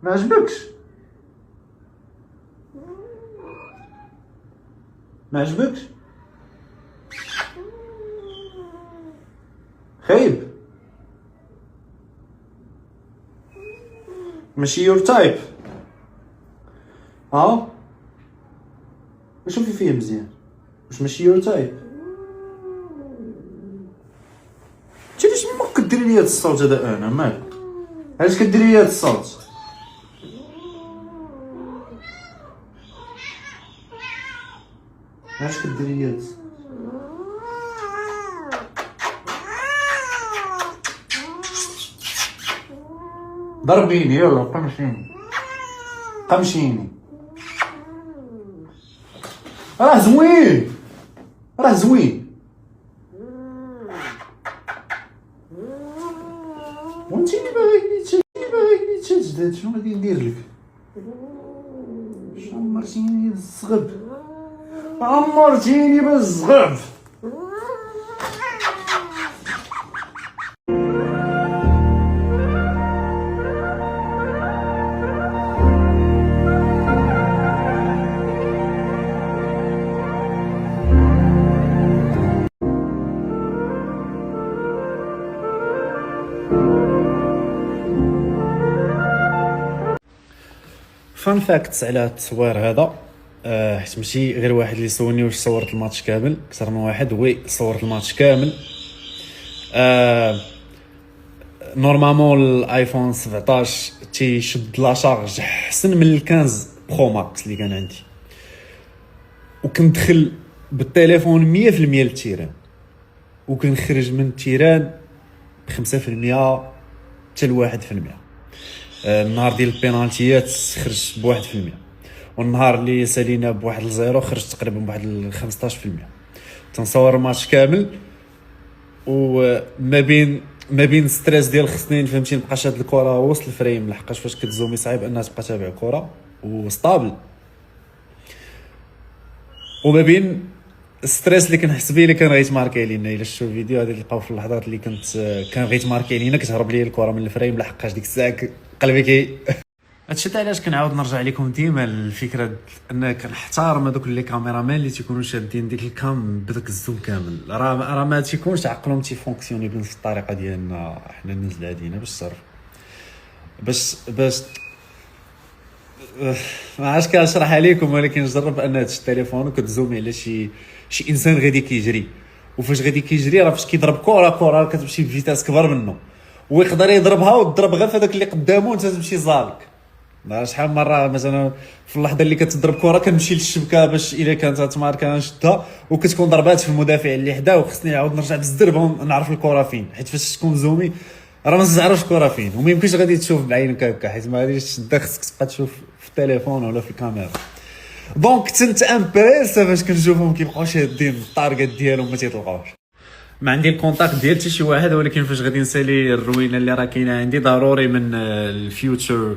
ما عجبكش؟ ما عجبكش؟ خايب؟ ماشي يور تايب؟ ها؟ شوفي فيه مزيان، واش ماشي يور تايب؟ انت علاش ما كديري لي هاد الصوت هذا؟ انا مالك؟ علاش كديري لي هاد الصوت؟ علاش كديري لي هاد الصوت؟ ضربيني يلا، قمشيني قمشيني. راه زوين، راه زوين. وانتي اللي باغي تجدد، شنو غادي ندير لك؟ عمرتيني بالزغب، عمرتيني بالزغب. فان فاكتس على التصوير هذا، حيت ماشي غير واحد اللي سولني واش صورت الماتش كامل، اكثر من واحد. وي صورت الماتش كامل. نورمالمون الايفون 17 تيشد لا شارج احسن من ال 15 برو ماكس اللي كان عندي، وكندخل بالتليفون 100% للتيران، وكنخرج من التيران ب 5% حتى ل 1%. النهار ديال البينالتيات خرجت ب 1%، والنهار اللي سالينا بواحد الزيرو خرجت تقريبا بواحد 15%. تنصور الماتش كامل، وما بين ستريس ديال خصني فهمتي نبقى شاد الكره وسط الفريم، لحقاش فاش كتزومي صعيب انها تبقى تابع الكره وستابل، وما بين ستريس اللي كنحس به اللي كان غيت ماركي لينا. الا شفتوا الفيديو غادي تلقاو في اللحظات اللي كان غيت ماركي لينا كتهرب لي الكره من الفريم، لحقاش ديك الساعه قلبي هادشي علاش كنعاود نرجع لكم ديما الفكره ان كنحترم هذوك اللي كاميرامان اللي تيكونوا شادين ديك الكام بداك الزوم كامل. راه ما تيكونش عقلهم تيفونكسيوني بنفس الطريقه ديالنا حنا الناس العاديين باش ما عرفتش كنشرحها لكم، ولكن جرب انك تشد التليفون وكتزومي على شي انسان غادي كيجري، وفاش غادي كيجري راه فاش كيضرب كره كتمشي بفيتاس كبر منه، ويقدر يضربها وتضرب غير في هذاك اللي قدامه وانت تمشي زالك. شحال من مره مثلا في اللحظه اللي كتضرب كره كنمشي للشبكه باش الا كانت تماركا نشدها، وكتكون ضربات في المدافع اللي حدا، وخصني نعاود نرجع بالزربه ونعرف الكره فين، حيت فاش تكون زومي راه ما تعرفش الكره فين، وما يمكنش غادي تشوف بعينك هكا، حيت ما غاديش تشدها، خصك تبقى تشوف في التليفون ولا في الكاميرا. دونك كنت امبريس فاش كنشوفهم كيبقاو شادين الطارغيت ديالهم ما تيطلقوش. ما عندي الكونتاكت ديال حتى شي واحد، ولكن فاش غادي نسالي الروينه اللي راه كاينه عندي ضروري من الفيوتشر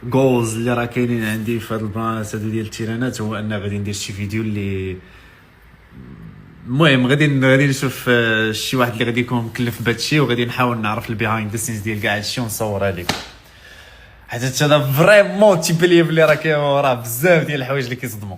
جولز اللي راه كاينين عندي في هاد البلانات هادو ديال التيرانات، هو ان غادي ندير شي فيديو اللي المهم غادي نشوف شي واحد اللي غادي يكون مكلف بهادشي، وغادي نحاول نعرف البيهايند ذا سينز ديال كاع هادشي ونصورها لكم، حيت هذا فريمون تيبان ليا بلي راه كاين وراه بزاف ديال الحوايج اللي كيصدموا.